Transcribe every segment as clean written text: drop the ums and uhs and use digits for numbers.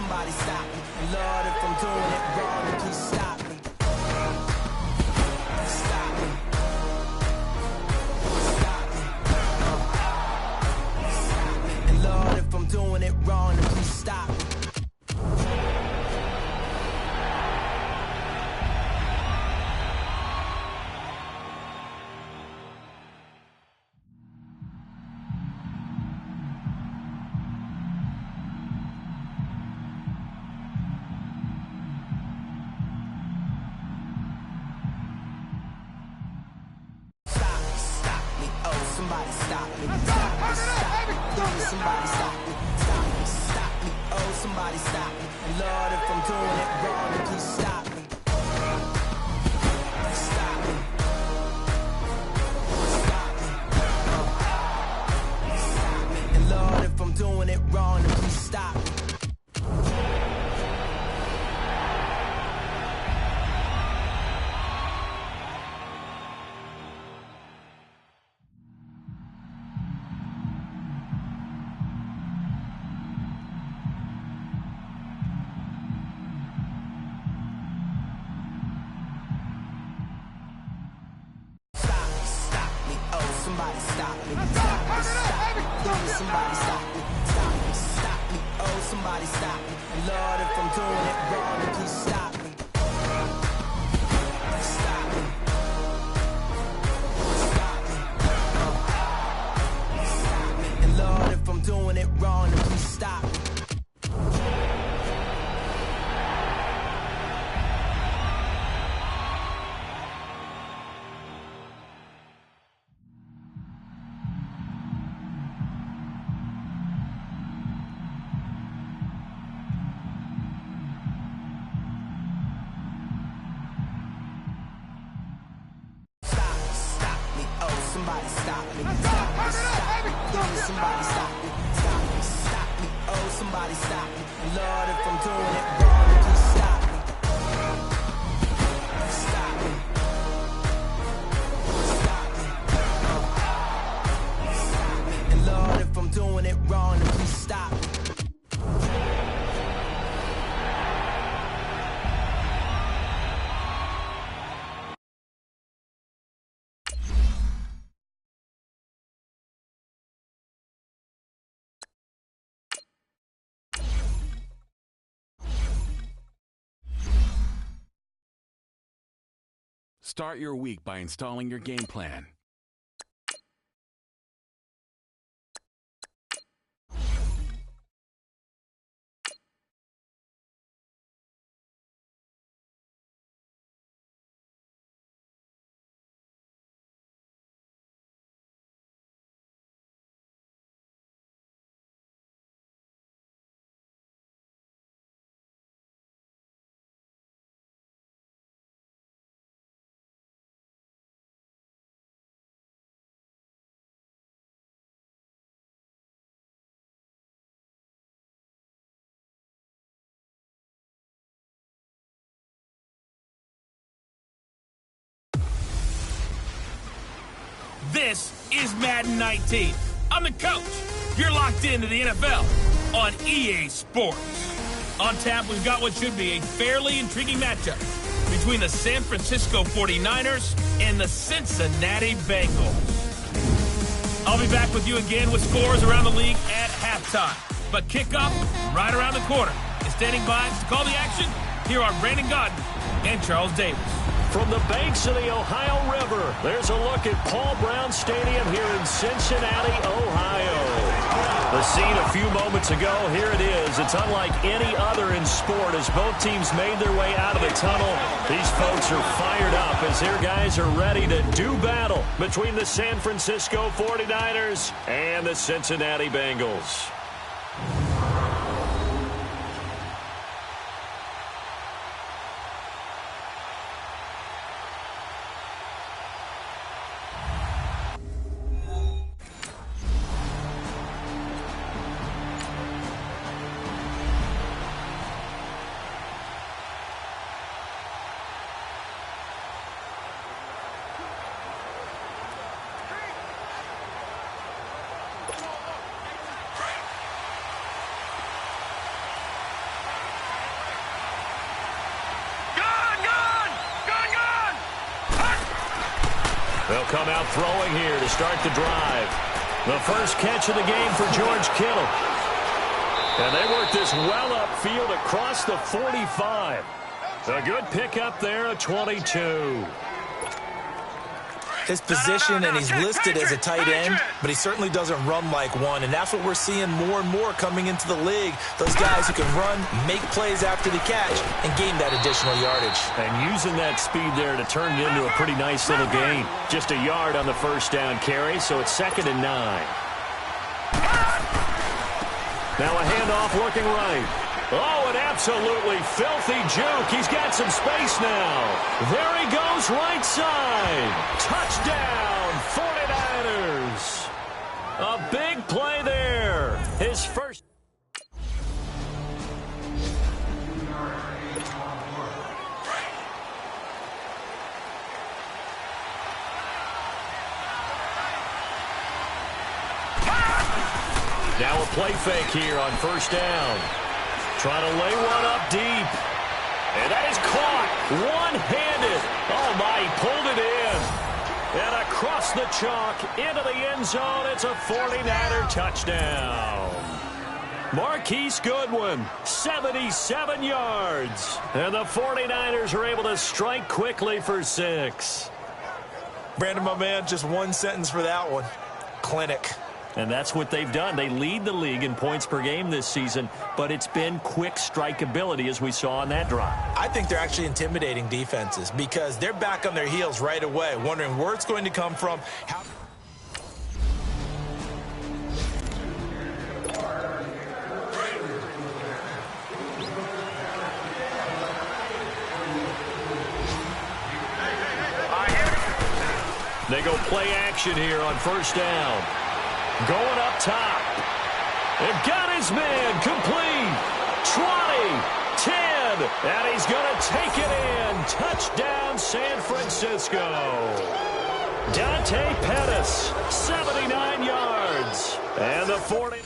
somebody stop me. And Lord, if I'm doing it wrong, then please stop me. Stop me. Stop me. Stop me. And Lord, if I'm doing it wrong, then please stop me. Somebody stop me. Stop me, stop me. Please, somebody stop me. Stop me, stop me. Oh, somebody stop me. And Lord, if I'm doing it wrong, then please stop me. Stop me. Stop me. Stop me. And Lord, if I'm doing it wrong, then please stop me. Somebody stop me. Stop me, stop me. Please, somebody stop me. Stop me, stop me. Oh, somebody stop me. And Lord, if I'm doing it wrong, then please stop me. Stop me. Stop me. Stop me. And Lord, if I'm doing it wrong, then please stop me. Somebody stop me. Stop me, stop me. Please, somebody stop me. Stop me, stop me. Oh, somebody stop me. And Lord, if I'm doing it wrong, then please stop me. Stop me. Stop me. Stop me. And Lord, if I'm doing it wrong, then please stop me. Start your week by installing your game plan. This is Madden 19. I'm the coach. You're locked into the NFL on EA Sports. On tap, we've got what should be a fairly intriguing matchup between the San Francisco 49ers and the Cincinnati Bengals. I'll be back with you again with scores around the league at halftime. But kickoff right around the corner. And standing by to call the action, here are Brandon Gaudin and Charles Davis. From the banks of the Ohio River, there's a look at Paul Brown Stadium here in Cincinnati, Ohio. The scene a few moments ago, here it is. It's unlike any other in sport as both teams made their way out of the tunnel. These folks are fired up as their guys are ready to do battle between the San Francisco 49ers and the Cincinnati Bengals. They'll come out throwing here to start the drive. The first catch of the game for George Kittle. And they work this well upfield across the 45. A good pickup there at 22. His position, and he's listed as a tight end, but he certainly doesn't run like one, and that's what we're seeing more and more coming into the league. Those guys who can run, make plays after the catch, and gain that additional yardage. And using that speed there to turn it into a pretty nice little gain. Just a yard on the first down carry, so it's 2nd and 9. Now a handoff looking right. Oh, an absolutely filthy juke. He's got some space now. There he goes, right side. Touchdown, 49ers. A big play there. His first. Now a play fake here on first down. Trying to lay one up deep. And that is caught one-handed. Oh, my, he pulled it in. And across the chalk into the end zone. It's a 49er touchdown. Marquise Goodwin, 77 yards. And the 49ers are able to strike quickly for 6. Brandon, my man, just one sentence for that one. Clinic. And that's what they've done. They lead the league in points per game this season, but it's been quick strikeability as we saw on that drive. I think they're actually intimidating defenses because they're back on their heels right away, wondering where it's going to come from. They go play action here on first down. Going up top. And got his man complete. 20, 10, and he's going to take it in. Touchdown, San Francisco. Dante Pettis, 79 yards. And the 40.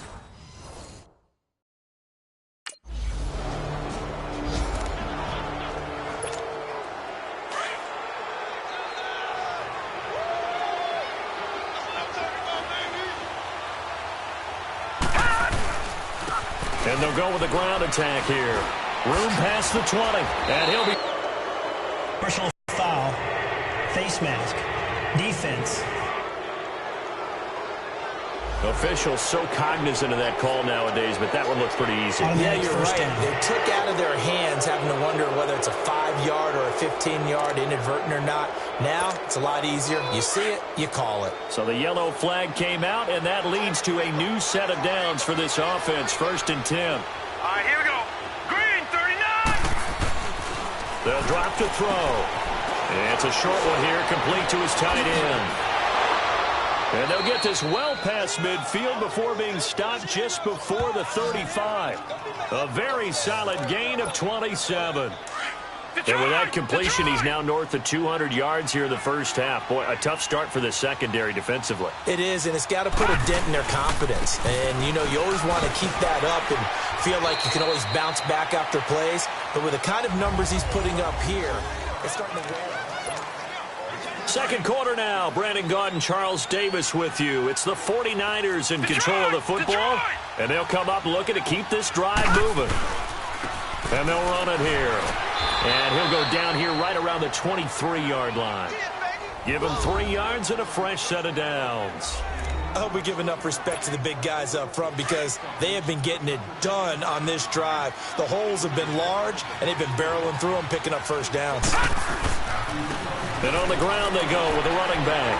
And they'll go with a ground attack here. Room past the 20. And he'll be... Personal foul. Face mask. Defense. Officials so cognizant of that call nowadays, but that one looks pretty easy. Yeah, you're right. They took out of their hands having to wonder whether it's a 5-yard or a 15-yard inadvertent or not. Now, it's a lot easier. You see it, you call it. So the yellow flag came out, and that leads to a new set of downs for this offense. 1st and 10. All right, here we go. Green, 39. They'll drop to throw. And it's a short one here, complete to his tight end. And they'll get this well past midfield before being stopped just before the 35. A very solid gain of 27. And with that completion, he's now north of 200 yards here in the first half. Boy, a tough start for the secondary defensively. It is, and it's got to put a dent in their confidence. And, you know, you always want to keep that up and feel like you can always bounce back after plays. But with the kind of numbers he's putting up here, it's starting to wear. Second quarter now. Brandon Gaudin, Charles Davis with you. It's the 49ers in control of the football. And they'll come up looking to keep this drive moving. And they'll run it here. And he'll go down here right around the 23-yard line. Give him 3 yards and a fresh set of downs. I hope we give enough respect to the big guys up front because they have been getting it done on this drive. The holes have been large, and they've been barreling through them, picking up first downs. And on the ground they go with a running back.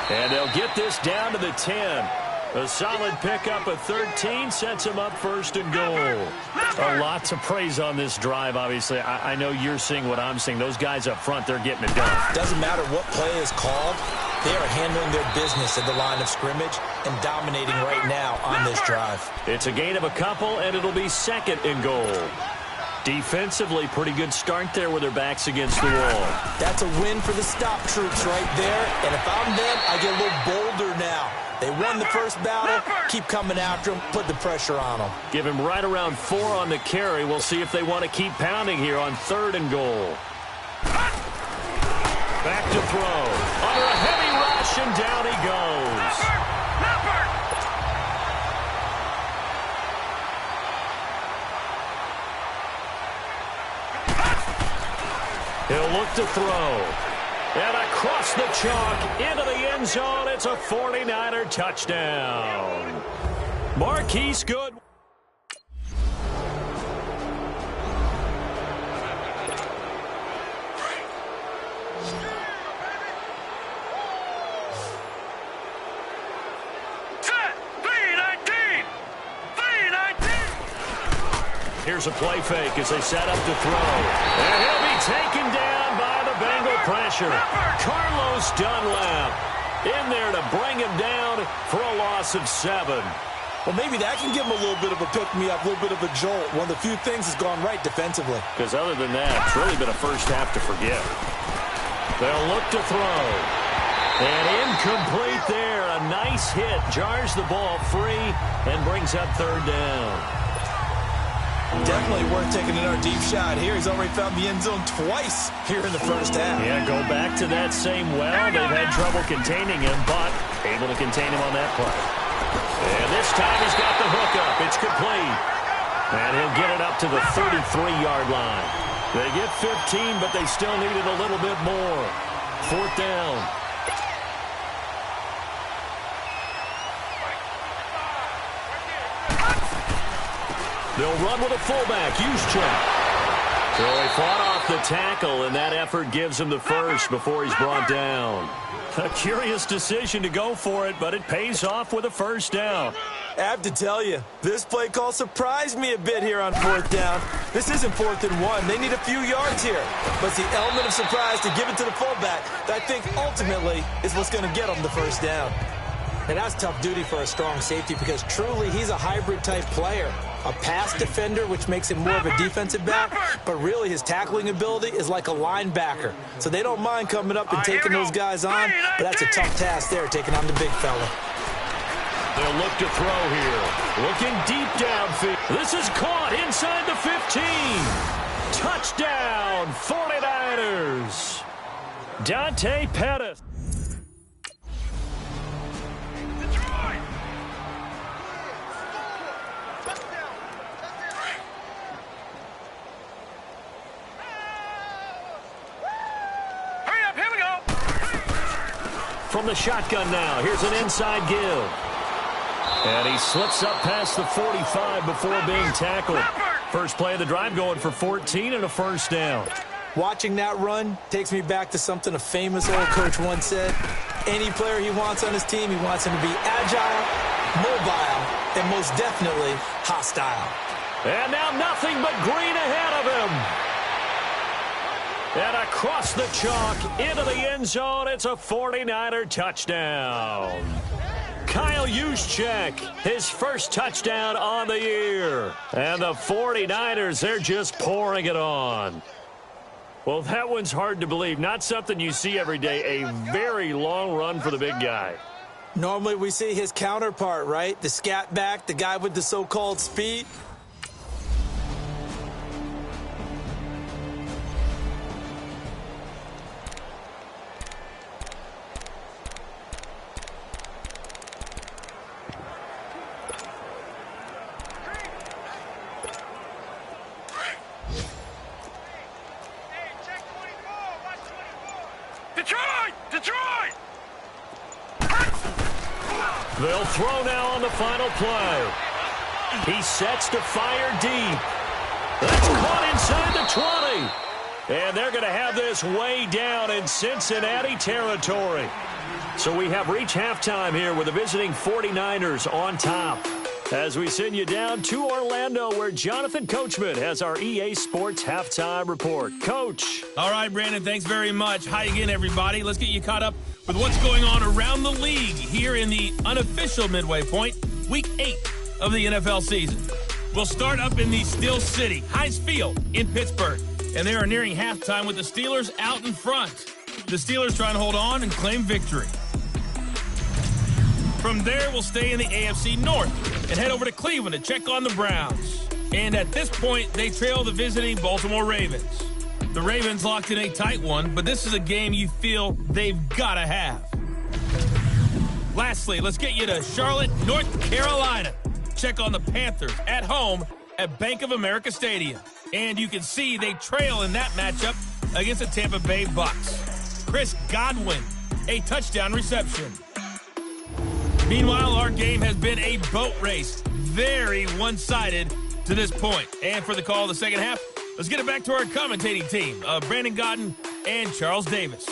And they'll get this down to the 10. A solid pickup of 13 sets him up 1st and goal. A lot to praise on this drive, obviously. I know you're seeing what I'm seeing. Those guys up front, they're getting it done. Doesn't matter what play is called. They are handling their business at the line of scrimmage and dominating right now on this drive. It's a gain of a couple, and it'll be 2nd and goal. Defensively, pretty good start there with their backs against the wall. That's a win for the stop troops right there. And if I'm them, I get a little bolder now. They won the first battle. Keep coming after them. Put the pressure on them. Give him right around 4 on the carry. We'll see if they want to keep pounding here on 3rd and goal. Back to throw. Under a heavy rush, and down he goes. He'll look to throw. And across the chalk, into the end zone, it's a 49er touchdown. Marquise Good. Here's a play fake as they set up to throw. And he'll be taken down by the Bengal pressure. Carlos Dunlap in there to bring him down for a loss of 7. Well, maybe that can give him a little bit of a pick-me-up, a little bit of a jolt. One of the few things that's gone right defensively. Because other than that, it's really been a first half to forget. They'll look to throw. And incomplete there. A nice hit. Jars the ball free and brings up 3rd down. Definitely worth taking another deep shot here. He's already found the end zone twice here in the first half. Yeah, go back to that same well. They've had trouble containing him, but able to contain him on that play. And this time he's got the hook up. It's complete. And he'll get it up to the 33-yard line. They get 15, but they still needed a little bit more. 4th down. They'll run with a fullback. Juszczyk. So he fought off the tackle, and that effort gives him the first before he's brought down. A curious decision to go for it, but it pays off with a 1st down. I have to tell you, this play call surprised me a bit here on 4th down. This isn't 4th and 1. They need a few yards here. But it's the element of surprise to give it to the fullback that I think ultimately is what's going to get them the 1st down. And that's tough duty for a strong safety because truly he's a hybrid-type player. A pass defender, which makes him more of a defensive back, but really his tackling ability is like a linebacker. So they don't mind coming up and taking those guys on, but that's a tough task there, taking on the big fella. They'll look to throw here. Looking deep downfield. This is caught inside the 15. Touchdown, 49ers. Dante Pettis. From the shotgun now, here's an inside give. And he slips up past the 45 before being tackled. First play of the drive going for 14 and a 1st down. Watching that run takes me back to something a famous old coach once said. Any player he wants on his team, he wants him to be agile, mobile, and most definitely hostile. And now nothing but green ahead of him. And across the chalk, into the end zone, it's a 49er touchdown. Kyle Juszczyk, his first touchdown on the year. And the 49ers, they're just pouring it on. Well, that one's hard to believe. Not something you see every day. A very long run for the big guy. Normally we see his counterpart, right? The scat back, the guy with the so-called speed. Detroit! They'll throw now on the final play. He sets to fire deep. That's caught inside the 20. And they're going to have this way down in Cincinnati territory. So we have reached halftime here with the visiting 49ers on top. As we send you down to Orlando, where Jonathan Coachman has our EA Sports Halftime Report. Coach. All right, Brandon, thanks very much. Hi again, everybody. Let's get you caught up with what's going on around the league here in the unofficial midway point, Week 8 of the NFL season. We'll start up in the Steel City, Heinz Field in Pittsburgh, and they are nearing halftime with the Steelers out in front. The Steelers trying to hold on and claim victory. From there, we'll stay in the AFC North and head over to Cleveland to check on the Browns. And at this point, they trail the visiting Baltimore Ravens. The Ravens locked in a tight one, but this is a game you feel they've got to have. Lastly, let's get you to Charlotte, North Carolina. Check on the Panthers at home at Bank of America Stadium. And you can see they trail in that matchup against the Tampa Bay Bucks. Chris Godwin, a touchdown reception. Meanwhile, our game has been a boat race. Very one-sided to this point. And for the call of the second half, let's get it back to our commentating team of Brandon Godden and Charles Davis.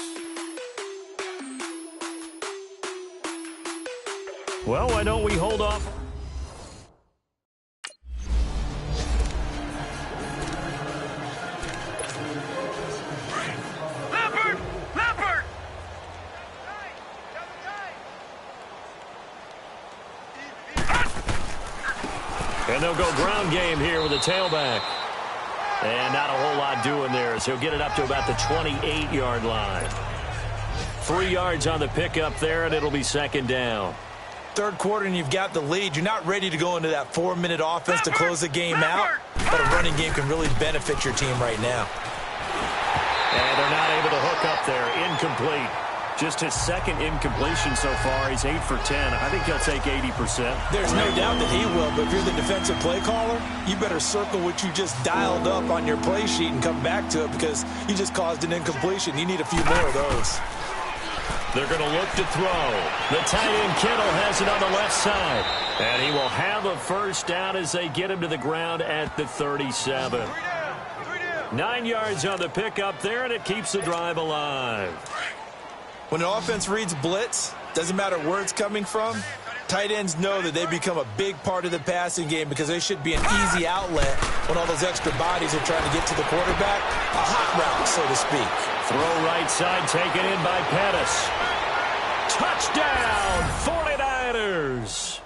Well, why don't we hold off? And they'll go ground game here with a tailback. And not a whole lot doing there as he'll get it up to about the 28-yard line. 3 yards on the pickup there, and it'll be second down. Third quarter and you've got the lead. You're not ready to go into that 4-minute offense to close the game out, but a running game can really benefit your team right now. And they're not able to hook up there. Incomplete. Just his second incompletion so far. He's 8 for 10. I think he'll take 80%. There's no doubt that he will, but if you're the defensive play caller, you better circle what you just dialed up on your play sheet and come back to it because you just caused an incompletion. You need a few more of those. They're going to look to throw. The tight end Kittle has it on the left side. And he will have a first down as they get him to the ground at the 37. 9 yards on the pickup there, and it keeps the drive alive. When an offense reads blitz, doesn't matter where it's coming from, tight ends know that they become a big part of the passing game because they should be an easy outlet when all those extra bodies are trying to get to the quarterback. A hot route, so to speak. Throw right side, taken in by Pettis. Touchdown, 49ers.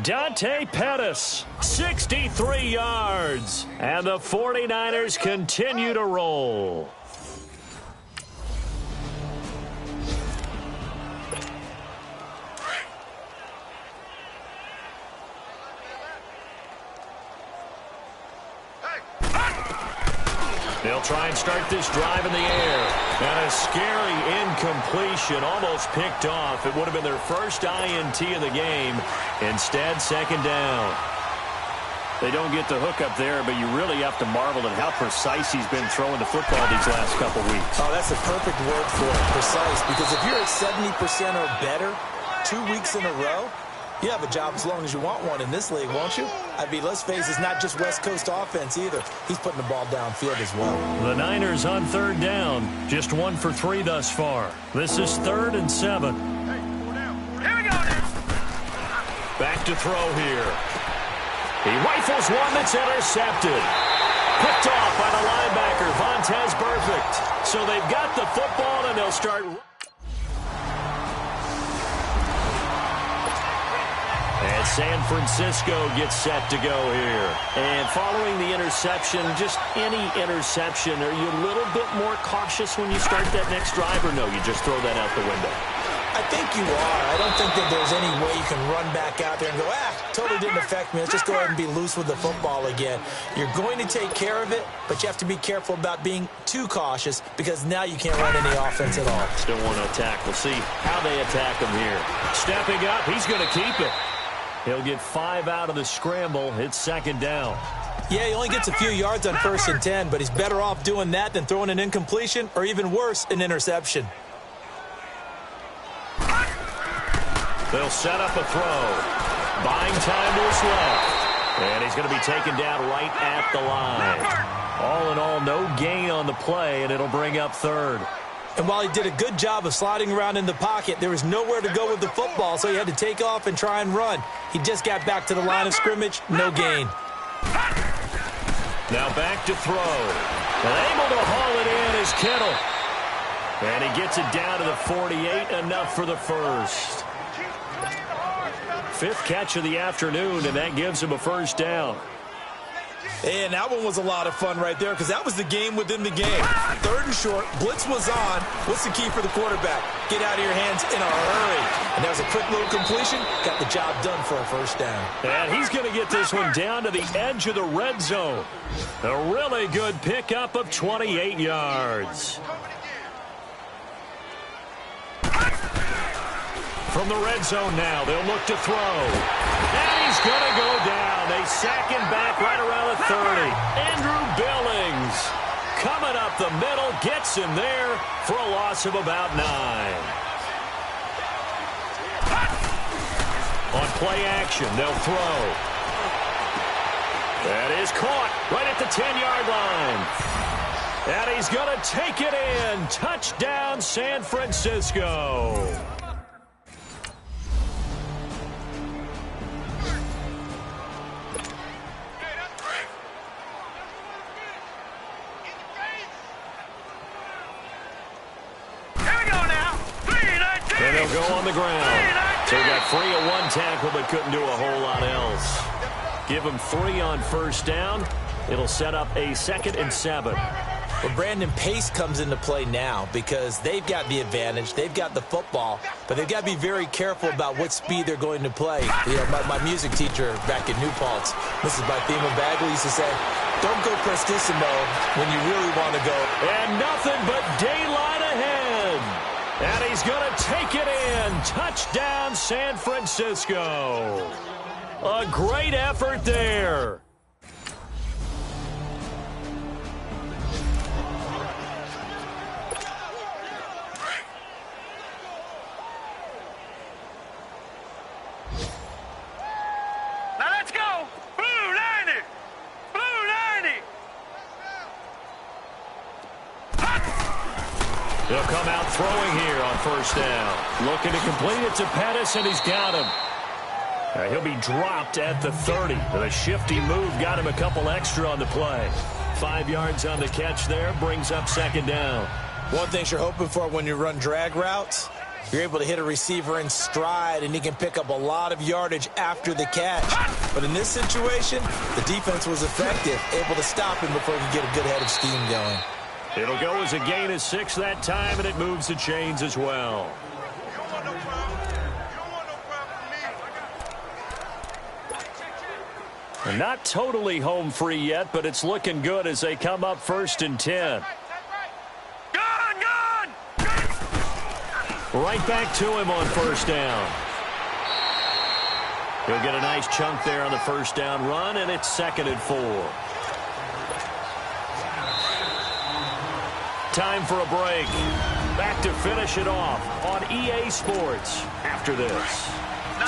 Dante Pettis, 63 yards. And the 49ers continue to roll. They'll try and start this drive in the air. And a scary incompletion, almost picked off. It would have been their first INT of the game. Instead, second down. They don't get the hook up there, but you really have to marvel at how precise he's been throwing the football these last couple weeks. Oh, that's a perfect word for it, precise. Because if you're at 70% or better 2 weeks in a row, you have a job as long as you want one in this league, won't you? I mean, let's face it, it's not just West Coast offense either. He's putting the ball downfield as well. The Niners on third down. Just 1 for 3 thus far. This is 3rd and 7. Here we go now. Back to throw here. He rifles one that's intercepted. Picked off by the linebacker, Vontaze Burfict. So they've got the football, and they'll start. And San Francisco gets set to go here. And following the interception, just any interception, are you a little bit more cautious when you start that next drive, or no, you just throw that out the window? I think you are. I don't think that there's any way you can run back out there and go, totally didn't affect me. Let's just go ahead and be loose with the football again. You're going to take care of it, but you have to be careful about being too cautious because now you can't run any offense at all. Still want to attack. We'll see how they attack him here. Stepping up, he's going to keep it. He'll get 5 out of the scramble. It's second down. Yeah, he only gets a few yards on 1st and 10, but he's better off doing that than throwing an incompletion or even worse, an interception. They'll set up a throw. Buying time to his left. And he's going to be taken down right at the line. All in all, no gain on the play, and it'll bring up 3rd. And while he did a good job of sliding around in the pocket, there was nowhere to go with the football, so he had to take off and try and run. He just got back to the line of scrimmage, no gain. Now back to throw. And able to haul it in is Kittle. And he gets it down to the 48, enough for the first. 5th catch of the afternoon, and that gives him a first down. And that one was a lot of fun right there because that was the game within the game. 3rd and short, blitz was on. What's the key for the quarterback? Get out of your hands in a hurry. And that was a quick little completion. Got the job done for a first down. And he's going to get this one down to the edge of the red zone. A really good pickup of 28 yards. From the red zone now, they'll look to throw. And he's going to go down. They sack him back right around the 30. Andrew Billings coming up the middle, gets him there for a loss of about 9. On play action, they'll throw. That is caught right at the 10-yard line. And he's going to take it in. Touchdown, San Francisco. And they'll go on the ground. So he got free of 1 tackle but couldn't do a whole lot else. Give him 3 on first down. It'll set up a 2nd and 7. Well, Brandon, pace comes into play now because they've got the advantage. They've got the football, but they've got to be very careful about what speed they're going to play. You know, my music teacher back in New Paltz, Mrs. Bythema Bagley, used to say, don't go prestissimo when you really want to go. And nothing but daylight ahead. And he's going to take it in. Touchdown, San Francisco. A great effort there. Now let's go. Blue 90. Blue 90. They'll come out throwing here on first down. Looking to complete it to Pettis, and he's got him. He'll be dropped at the 30. The shifty move got him a couple extra on the play. 5 yards on the catch there, brings up 2nd down. One thing you're hoping for when you run drag routes, you're able to hit a receiver in stride, and he can pick up a lot of yardage after the catch. But in this situation, the defense was effective, able to stop him before he could get a good head of steam going. It'll go as a gain of 6 that time, and it moves the chains as well. And not totally home free yet, but it's looking good as they come up 1st and 10. Right back to him on first down. He'll get a nice chunk there on the first down run, and it's 2nd and 4. Time for a break. Back to finish it off on EA Sports after this.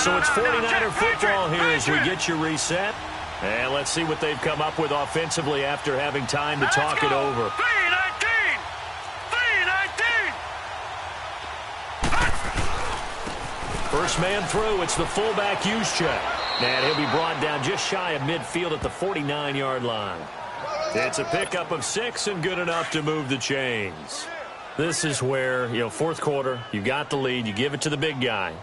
So it's 49er football here as we get you reset. And let's see what they've come up with offensively after having time to talk it over. 319. First man through, it's the fullback Juszczyk. And he'll be brought down just shy of midfield at the 49-yard line. It's a pickup of 6 and good enough to move the chains. This is where, fourth quarter, you got the lead, you give it to the big guy.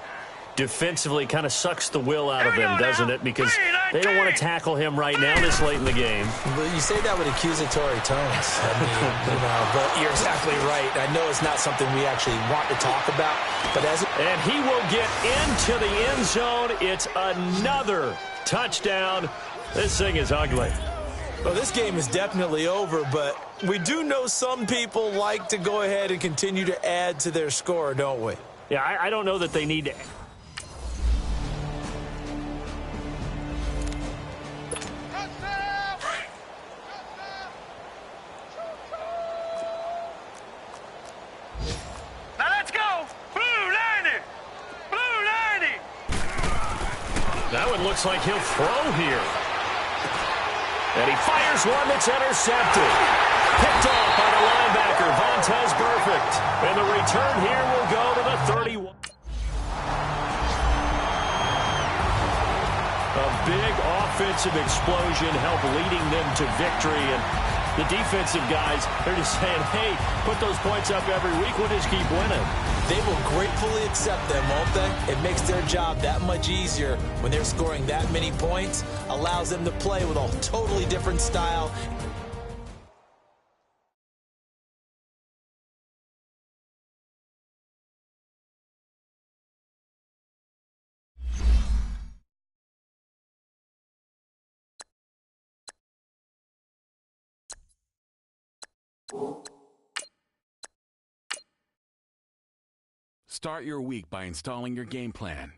Defensively kind of sucks the will out of him, doesn't it? Because they don't want to tackle him right now this late in the game. Well, you say that with accusatory tones. I mean, but you're exactly right. I know it's not something we actually want to talk about. But and he will get into the end zone. It's another touchdown. This thing is ugly. Well, this game is definitely over, but we do know some people like to go ahead and continue to add to their score, don't we? Yeah, I don't know that they need to. Now let's go. Blue 90. Blue 90. That one looks like he'll throw here. And he fires one that's intercepted. Picked off by the linebacker, Vontaze Burfict. And the return here will go to the 31. A big offensive explosion helped leading them to victory. And The defensive guys, they're just saying, hey, put those points up every week. We'll just keep winning. They will gratefully accept them, won't they? It makes their job that much easier when they're scoring that many points, allows them to play with a totally different style. Start your week by installing your game plan.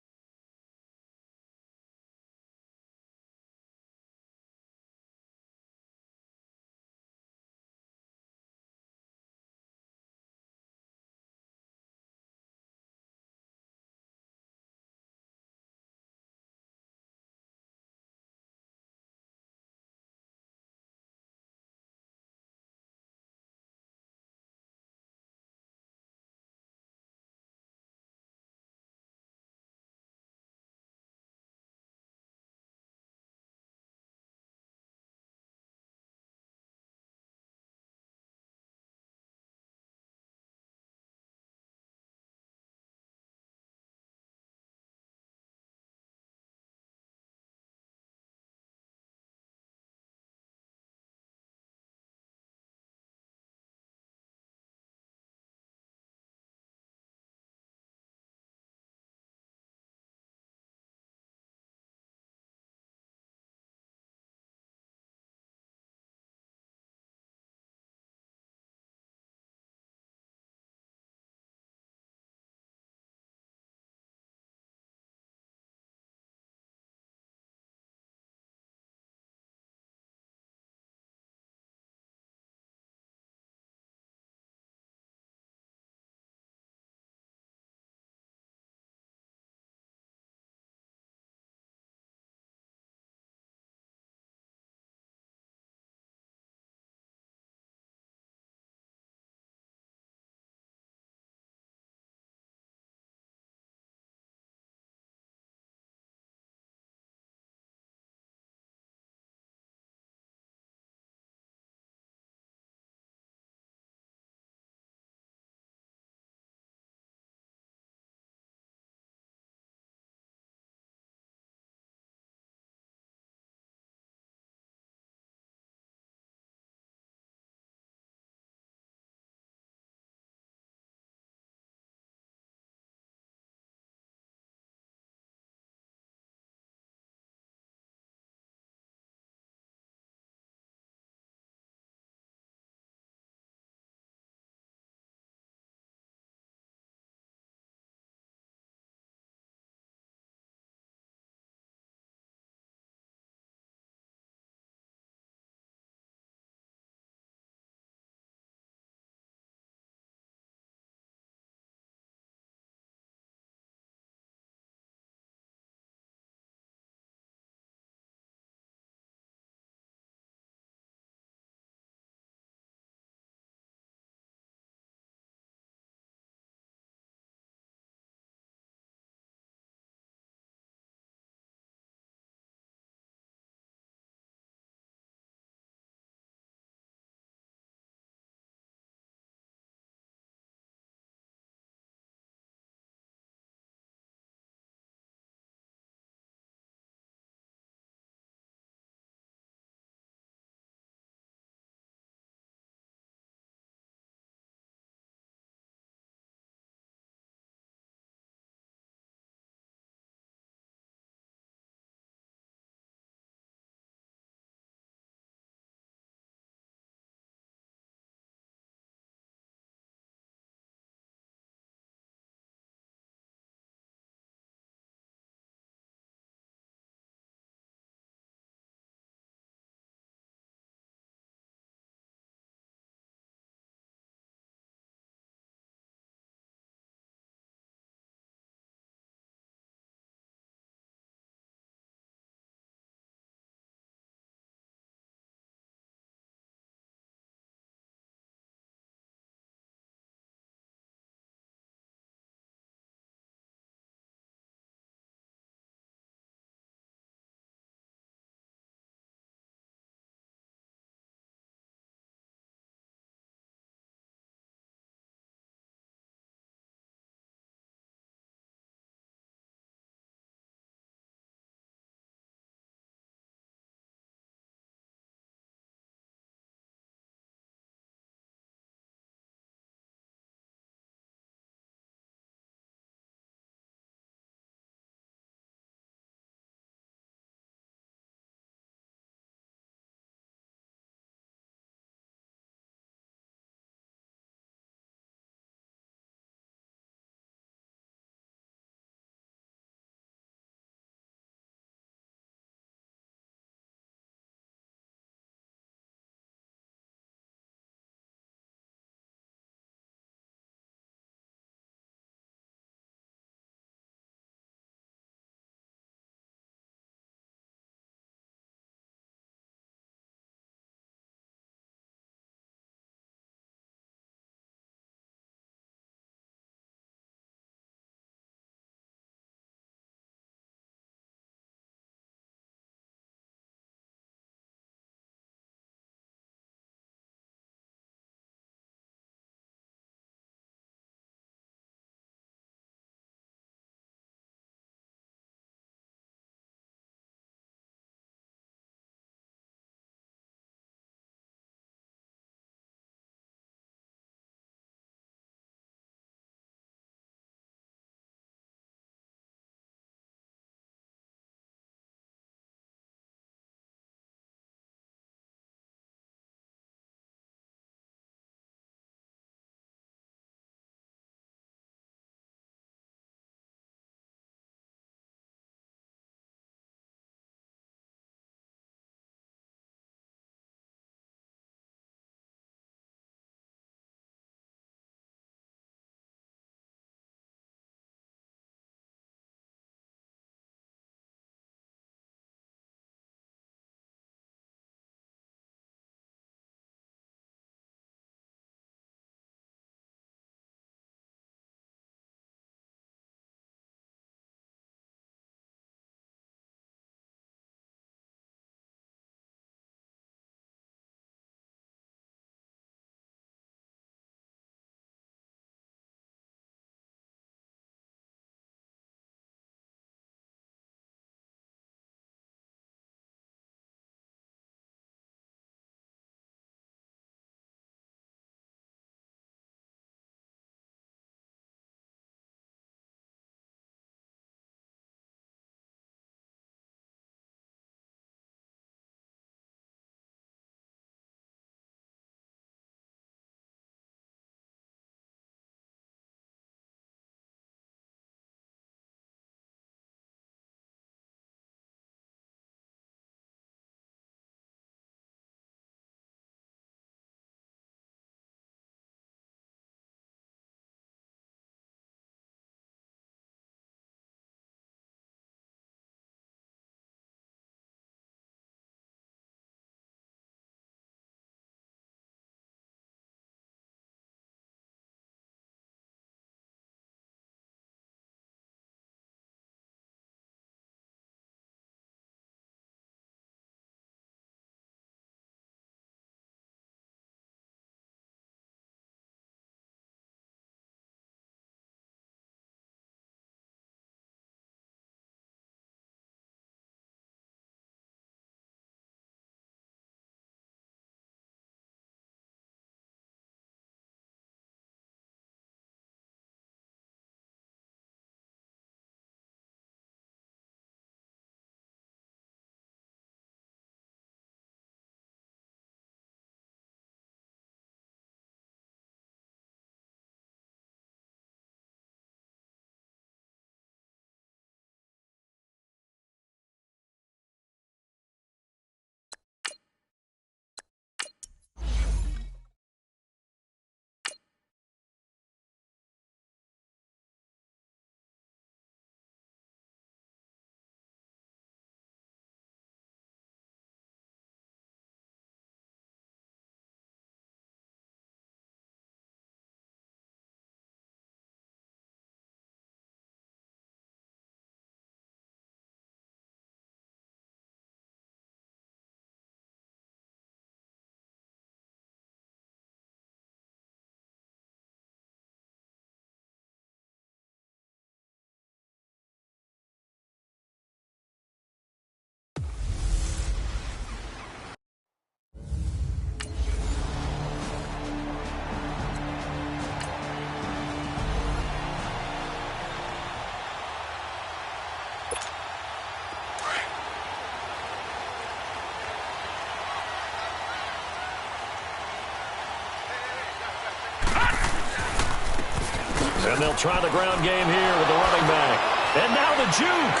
And they'll try the ground game here with the running back. And now the juke.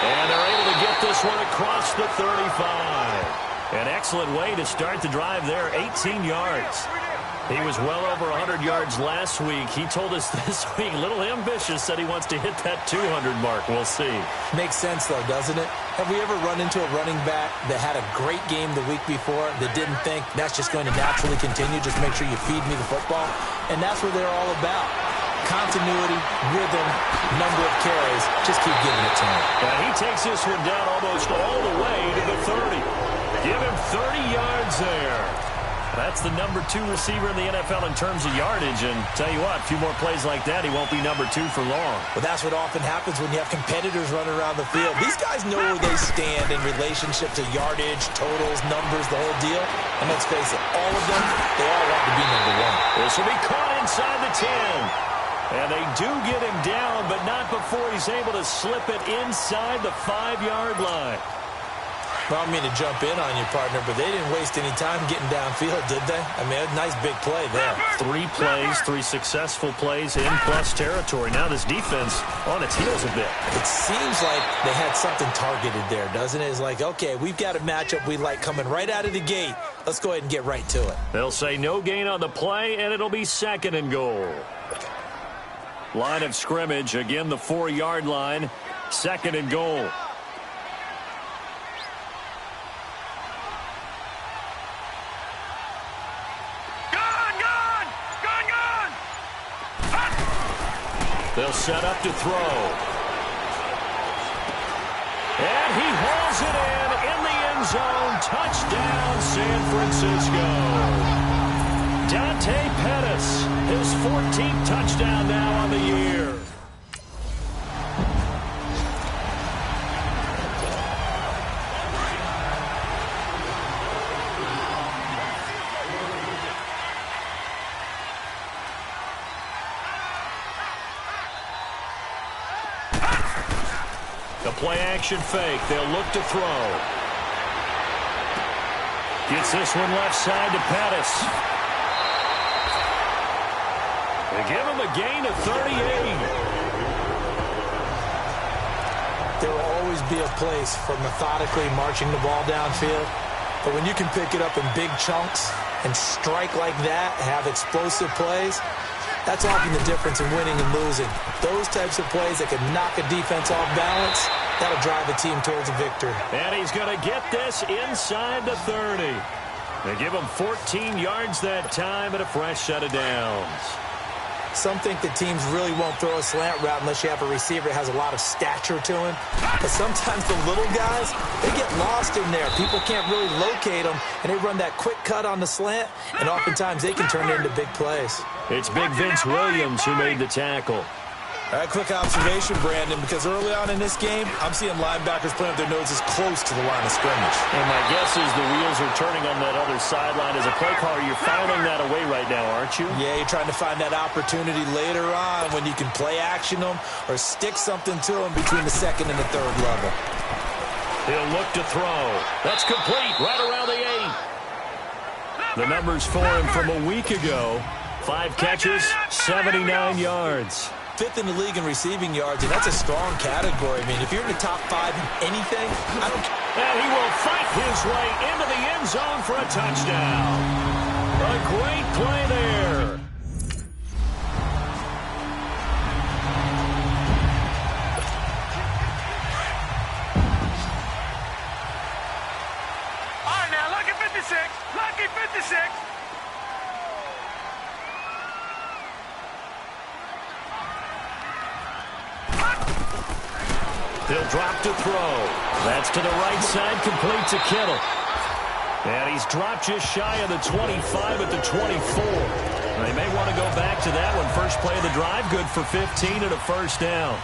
And they're able to get this one across the 35. An excellent way to start the drive there, 18 yards. He was well over 100 yards last week. He told us this week, a little ambitious, said he wants to hit that 200 mark. We'll see. Makes sense, though, doesn't it? Have we ever run into a running back that had a great game the week before that didn't think that's just going to naturally continue? Just make sure you feed me the football. And that's what they're all about. Continuity, rhythm, number of carries. Just keep giving it to him. He takes this one down almost all the way to the 30. Give him 30 yards there. That's the number 2 receiver in the NFL in terms of yardage. And tell you what, a few more plays like that, he won't be number 2 for long. Well, that's what often happens when you have competitors running around the field. These guys know where they stand in relationship to yardage, totals, numbers, the whole deal. And let's face it, all of them, they all want to be number 1. This will be caught inside the 10. And they do get him down, but not before he's able to slip it inside the 5-yard line. Well, I don't mean to jump in on you, partner, but they didn't waste any time getting downfield, did they? I mean, a nice big play there. 3 plays, 3 successful plays in plus territory. Now this defense on its heels a bit. It seems like they had something targeted there, doesn't it? It's like, okay, we've got a matchup we like coming right out of the gate. Let's go ahead and get right to it. They'll say no gain on the play, and it'll be 2nd and goal. Line of scrimmage, again the 4-yard line, 2nd and goal. They'll set up to throw. And he hauls it in the end zone. Touchdown, San Francisco. Dante Pettis, his 14th touchdown now on the year. Play-action fake. They'll look to throw. Gets this one left side to Pettis. They give him a gain of 38. There will always be a place for methodically marching the ball downfield. But when you can pick it up in big chunks and strike like that, have explosive plays, that's often the difference in winning and losing. Those types of plays that can knock a defense off balance, that'll drive a team towards a victory. And he's going to get this inside the 30. They give him 14 yards that time and a fresh set of downs. Some think that teams really won't throw a slant route unless you have a receiver that has a lot of stature to him. But sometimes the little guys, they get lost in there. People can't really locate them, and they run that quick cut on the slant, and oftentimes they can turn it into big plays. It's Big Vince Williams who made the tackle. All right, quick observation, Brandon, because early on in this game, I'm seeing linebackers playing with their noses close to the line of scrimmage. And my guess is the wheels are turning on that other sideline. As a play caller, you're filing that away right now, aren't you? Yeah, you're trying to find that opportunity later on when you can play action them or stick something to them between the 2nd and the 3rd level. He'll look to throw. That's complete right around the 8. The numbers for him from a week ago. 5 catches, 79 yards. 5th in the league in receiving yards, and that's a strong category. I mean, if you're in the top 5 in anything, I don't care. And he will fight his way into the end zone for a touchdown. A great play there. All right, now, lucky 56. Lucky 56. He'll drop to throw. That's to the right side, complete to Kittle. And he's dropped just shy of the 25 at the 24. They may want to go back to that one. First play of the drive, good for 15 and a first down.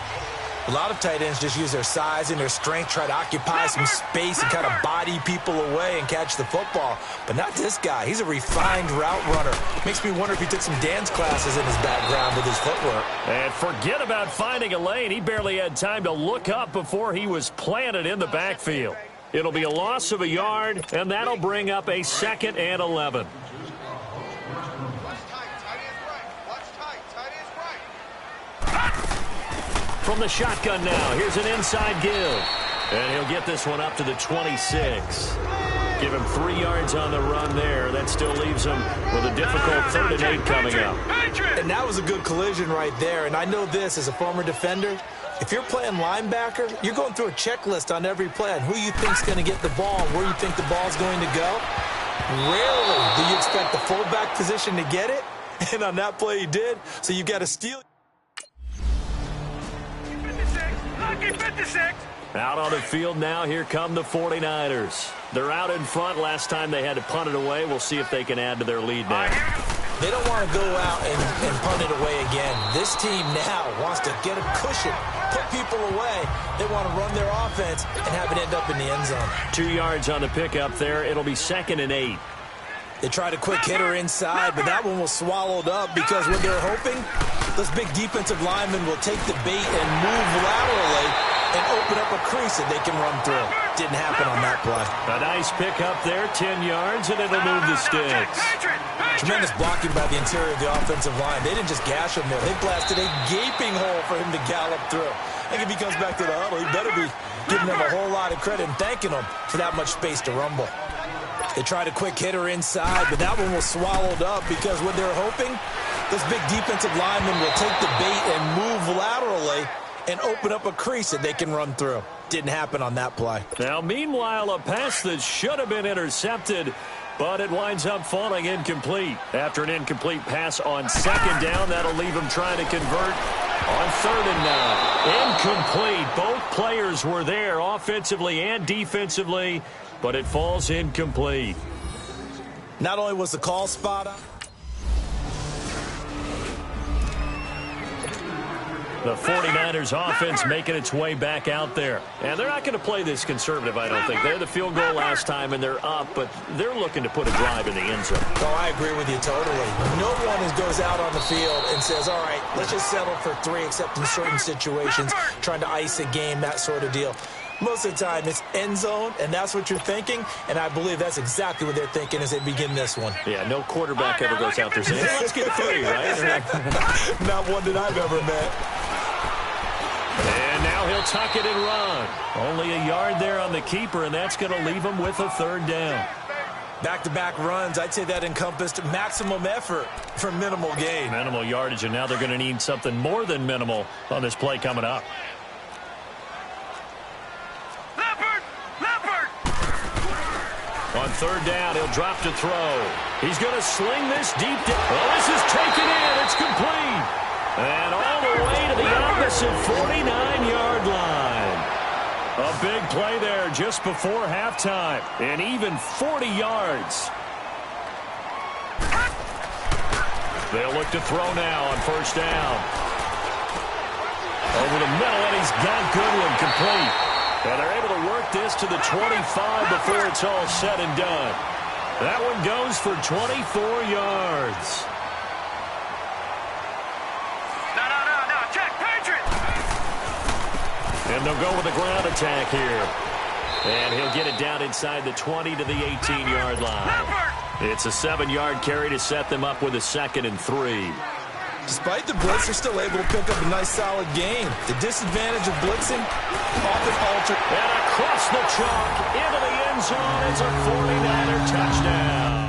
A lot of tight ends just use their size and their strength, try to occupy some space and kind of body people away and catch the football. But not this guy. He's a refined route runner. Makes me wonder if he took some dance classes in his background with his footwork. And forget about finding a lane. He barely had time to look up before he was planted in the backfield. It'll be a loss of a yard, and that'll bring up a 2nd and 11. From the shotgun now, here's an inside give. And he'll get this one up to the 26. Give him 3 yards on the run there. That still leaves him with a difficult 3rd and 8 coming up. And that was a good collision right there. And I know this as a former defender. If you're playing linebacker, you're going through a checklist on every play on who you think's going to get the ball and where you think the ball's going to go. Rarely do you expect the fullback position to get it. And on that play, he did. So you got to steal. 56. Lucky 56. Out on the field now, here come the 49ers. They're out in front. Last time they had to punt it away. We'll see if they can add to their lead now. They don't want to go out and punt it away again. This team now wants to get a cushion, put people away. They want to run their offense and have it end up in the end zone. 2 yards on the pickup there. It'll be 2nd and 8. They tried a quick hitter inside, but that one was swallowed up because what they're hoping, this big defensive lineman will take the bait and move laterally and open up a crease that they can run through. Didn't happen on that play. A nice pickup there, 10 yards, and it'll move the sticks. Tremendous blocking by the interior of the offensive line. They didn't just gash him there. They blasted a gaping hole for him to gallop through. I think if he comes back to the huddle, he better be giving them a whole lot of credit and thanking them for that much space to rumble. They tried a quick hitter inside, but that one was swallowed up because what they're hoping, this big defensive lineman will take the bait and move laterally and open up a crease that they can run through. Didn't happen on that play. Now, meanwhile, a pass that should have been intercepted, but it winds up falling incomplete. After an incomplete pass on 2nd down, that'll leave him trying to convert on 3rd and 9. Incomplete. Both players were there offensively and defensively, but it falls incomplete. Not only was the call spot on, the 49ers offense making its way back out there. And they're not going to play this conservative, I don't think. They had the field goal last time, and they're up, but they're looking to put a drive in the end zone. Oh, I agree with you totally. No one goes out on the field and says, all right, let's just settle for 3, except in certain situations, trying to ice a game, that sort of deal. Most of the time, it's end zone, and that's what you're thinking, and I believe that's exactly what they're thinking as they begin this one. Yeah, no quarterback ever goes out there saying, hey, let's get 3, right? Not one that I've ever met. And now he'll tuck it and run. Only a yard there on the keeper, and that's going to leave him with a 3rd down. Back-to-back runs, I'd say that encompassed maximum effort for minimal gain. Minimal yardage, and now they're going to need something more than minimal on this play coming up. On 3rd down, he'll drop to throw. He's going to sling this deep down. Well, this is taken in. It's complete. And all the way to the opposite 49-yard line. A big play there just before halftime. And even 40 yards. They'll look to throw now on 1st down. Over the middle, and he's got Goodwin complete. And they're able to work this to the 25 before it's all said and done. That one goes for 24 yards. And they'll go with a ground attack here. And he'll get it down inside the 20 to the 18-yard line. It's a 7-yard carry to set them up with a 2nd and 3. Despite the blitz, they're still able to pick up a nice, solid gain. The disadvantage of blitzing often altered. And across the chalk into the end zone. It's a 49er touchdown.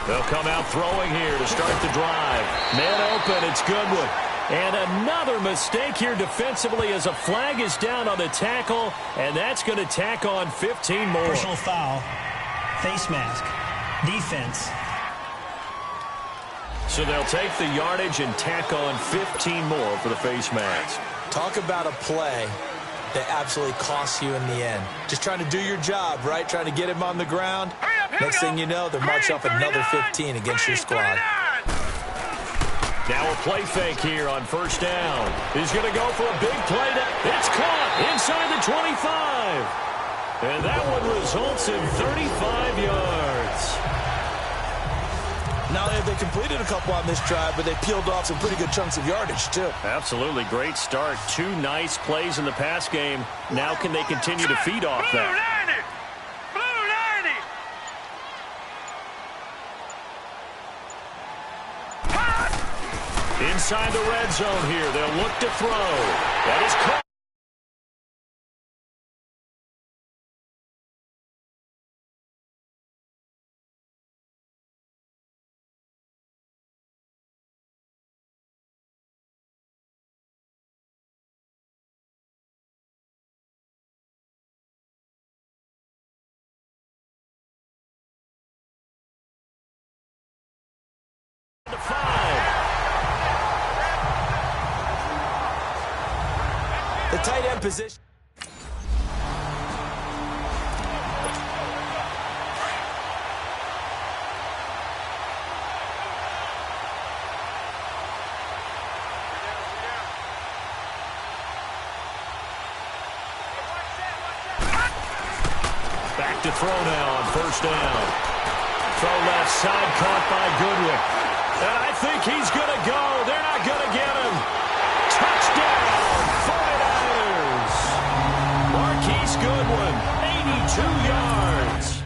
They'll come out throwing here to start the drive. Man open, it's Goodwin. And another mistake here defensively as a flag is down on the tackle, and that's going to tack on 15 more. Personal foul, face mask, defense. So they'll take the yardage and tack on 15 more for the face mask. Talk about a play that absolutely costs you in the end. Just trying to do your job, right? Trying to get him on the ground. Next thing you know, they're marching up another 15 against your squad. Now a play fake here on 1st down. He's going to go for a big play. It's caught inside the 25. And that one results in 35 yards. Not only have they completed a couple on this drive, but they peeled off some pretty good chunks of yardage, too. Absolutely. Great start. 2 nice plays in the pass game. Now can they continue to feed off that? Inside the red zone here. They'll look to throw. That is caught. The 5. The tight end position. Back to throw now on first down. Throw left side, caught by Goodwin. And I think he's going to go. They're not going to get him. Touchdown, 49ers. Marquise Goodwin, 82 yards.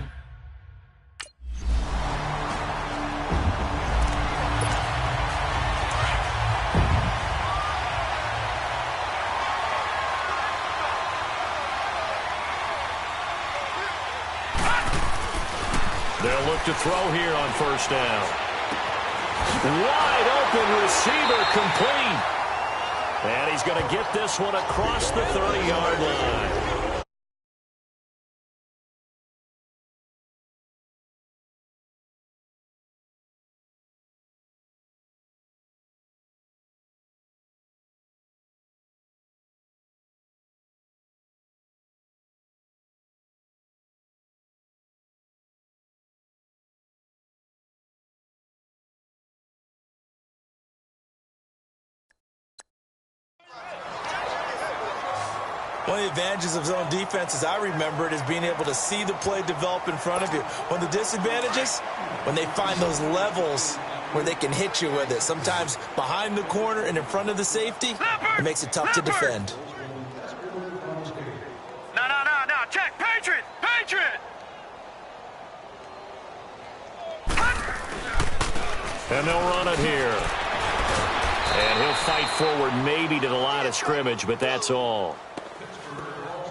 They'll look to throw here on first down. Wide open receiver, complete. And he's going to get this one across the 30-yard line. One of the advantages of zone defense, as I remember it, is being able to see the play develop in front of you. One of the disadvantages, when they find those levels where they can hit you with it. Sometimes behind the corner and in front of the safety, it makes it tough to defend. No. Check. Patriot. And they'll run it here. And he'll fight forward maybe to the line of scrimmage, but that's all.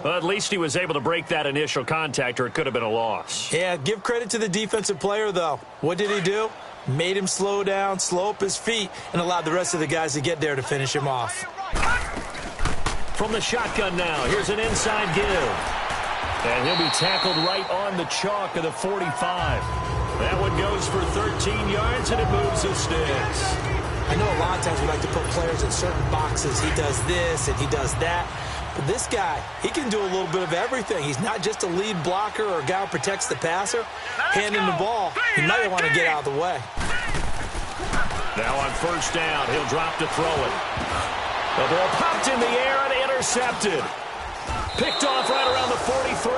Well, at least he was able to break that initial contact, or it could have been a loss. Yeah, give credit to the defensive player, though. What did he do? Made him slow down, slow up his feet, and allowed the rest of the guys to get there to finish him off. From the shotgun now, here's an inside give. And he'll be tackled right on the chalk of the 45. That one goes for 13 yards, and it moves the sticks. I know a lot of times we like to put players in certain boxes. He does this and he does that. But this guy, he can do a little bit of everything. He's not just a lead blocker or a guy who protects the passer. Handing the ball, he might want to get out of the way. Now on first down, he'll drop to throw it. The ball popped in the air and intercepted. Picked off right around the 43.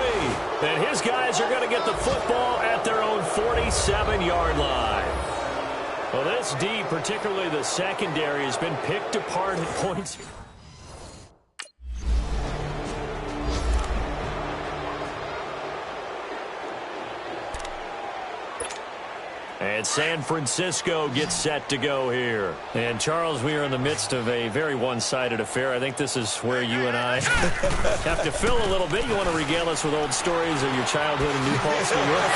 And his guys are going to get the football at their own 47-yard line. Well, this D, particularly the secondary, has been picked apart at points. And San Francisco gets set to go here. And, Charles, we are in the midst of a very one-sided affair. I think this is where you and I have to fill a little bit. You want to regale us with old stories of your childhood in New Paltz, New York?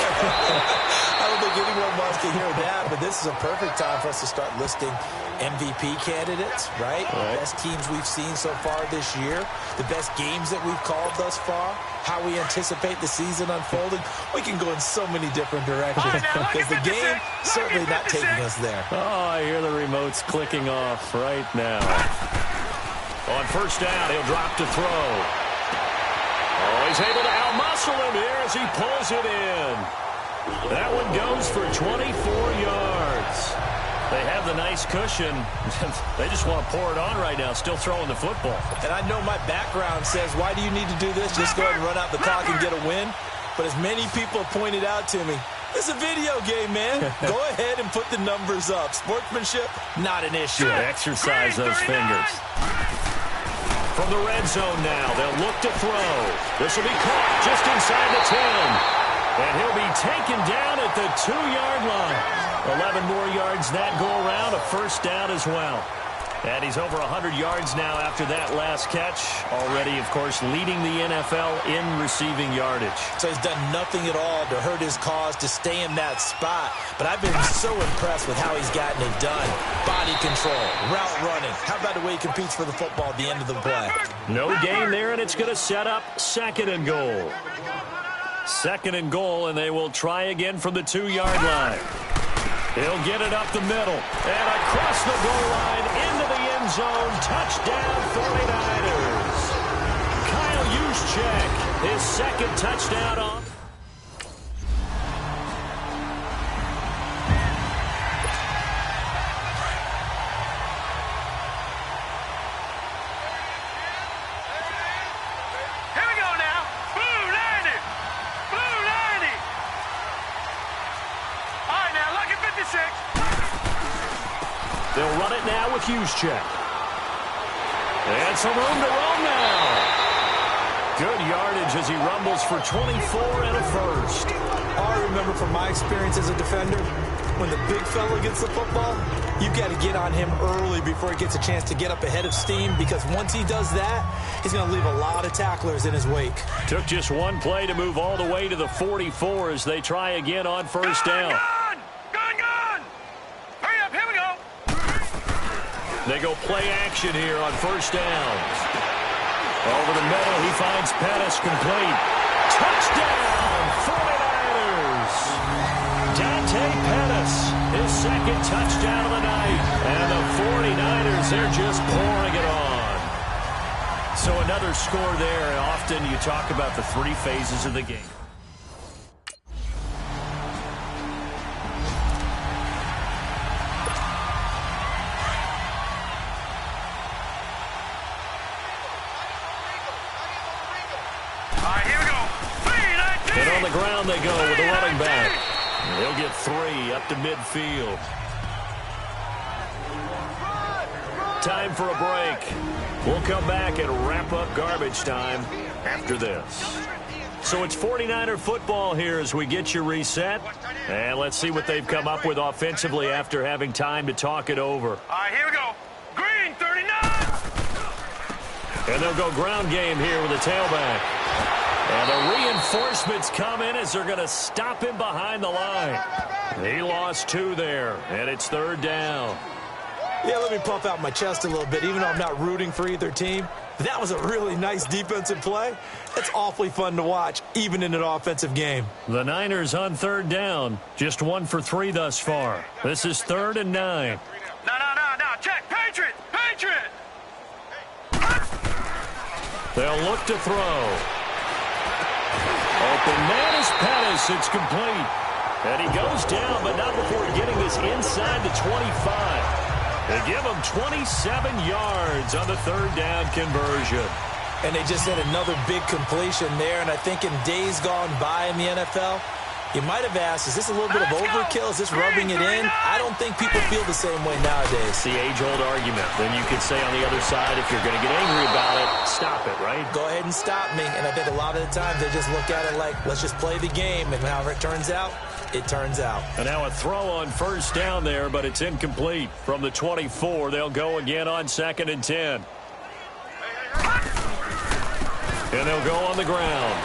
I don't think anyone wants to hear that, but this is a perfect time for us to start listing MVP candidates, right? The best teams we've seen so far this year, the best games that we've called thus far, how we anticipate the season unfolding. We can go in so many different directions because the game certainly not taking us there. Oh, I hear the remotes clicking off right now. On first down, he'll drop to throw. Oh, he's able to out-muscle him here as he pulls it in. That one goes for 24 yards. They have the nice cushion. They just want to pour it on right now, still throwing the football. And I know my background says, why do you need to do this? Just go ahead and run out the clock and get a win. But as many people have pointed out to me, It's a video game, man. Go ahead and put the numbers up. Sportsmanship, not an issue. Exercise those fingers. From the red zone now, they'll look to throw. This will be caught just inside the 10. And he'll be taken down at the 2-yard line. 11 more yards that go around, a first down as well. And he's over 100 yards now after that last catch. Already, of course, leading the NFL in receiving yardage. So he's done nothing at all to hurt his cause, to stay in that spot. But I've been so impressed with how he's gotten it done. Body control, route running. How about the way he competes for the football at the end of the play? No gain there, and it's going to set up 2nd and goal. 2nd and goal, and they will try again from the 2-yard line. He'll get it up the middle and across the goal line into the end zone. Touchdown, 49ers. Kyle Juszczyk, his 2nd touchdown on. Here we go now. Blue 90. Blue 90. All right, now, look at 56. They'll run it now with Juszczyk. And some room to roam now. Good yardage as he rumbles for 24 and a first. All I remember from my experience as a defender, when the big fella gets the football, you've got to get on him early before he gets a chance to get up ahead of steam, because once he does that, he's going to leave a lot of tacklers in his wake. Took just one play to move all the way to the 44 as they try again on first down. Gun! Hurry up, here we go. They go play action here on first downs. Over the middle, he finds Pettis complete. Touchdown, 49ers! Dante Pettis, his 2nd touchdown of the night. And the 49ers, they're just pouring it on. So another score there, and often you talk about the 3 phases of the game. And on the ground they go with the running back. He'll get 3 up to midfield. Time for a break. We'll come back and wrap up garbage time after this. So it's 49er football here as we get you reset. And let's see what they've come up with offensively after having time to talk it over. All right, here we go. Green, 39. And they'll go ground game here with a tailback. And the reinforcements come in as they're going to stop him behind the line. He lost 2 there, and it's 3rd down. Yeah, let me puff out my chest a little bit, even though I'm not rooting for either team. That was a really nice defensive play. It's awfully fun to watch, even in an offensive game. The Niners on 3rd down. Just 1 for 3 thus far. This is 3rd and 9. No. Check. Patriot. They'll look to throw. Open man is Pettis. It's complete. And he goes down, but not before getting this inside the 25. They give him 27 yards on the 3rd down conversion. And they just had another big completion there. And I think in days gone by in the NFL, you might have asked, is this a little bit of overkill? Is this rubbing it in? I don't think people feel the same way nowadays. It's the age-old argument. Then you could say on the other side, if you're going to get angry about it, stop it, right? Go ahead and stop me. And I think a lot of the times they just look at it like, let's just play the game. And however it turns out, it turns out. And now a throw on first down there, but it's incomplete. From the 24, they'll go again on 2nd and 10. And they'll go on the ground.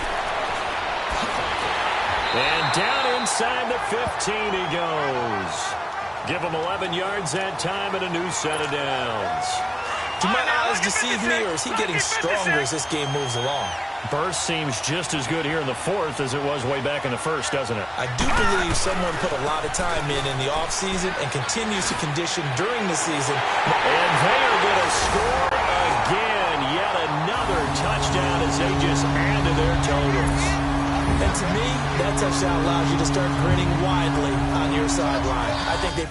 And down inside the 15 he goes. Give him 11 yards that time and a new set of downs. Do my eyes deceive me, or is he getting stronger as this game moves along? Burst seems just as good here in the 4th as it was way back in the 1st, doesn't it? I do believe someone put a lot of time in the offseason and continues to condition during the season. And they are going to score again. Yet another touchdown as they just add to their totals. And to me, that touchdown allows you to start grinning widely on your sideline. I think they...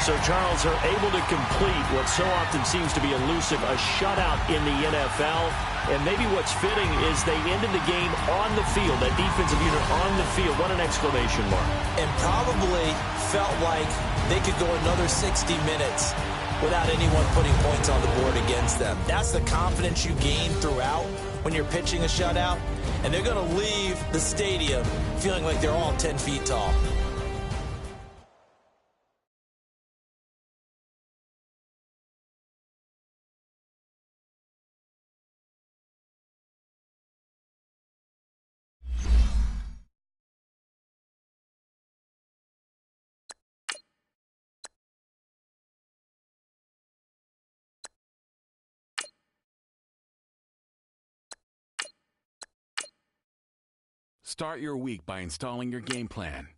So Charles are able to complete what so often seems to be elusive, a shutout in the NFL. And maybe what's fitting is they ended the game on the field, that defensive unit on the field. What an exclamation mark. And probably felt like they could go another 60 minutes without anyone putting points on the board against them. That's the confidence you gain throughout when you're pitching a shutout. And they're going to leave the stadium feeling like they're all 10 feet tall. Start your week by installing your game plan.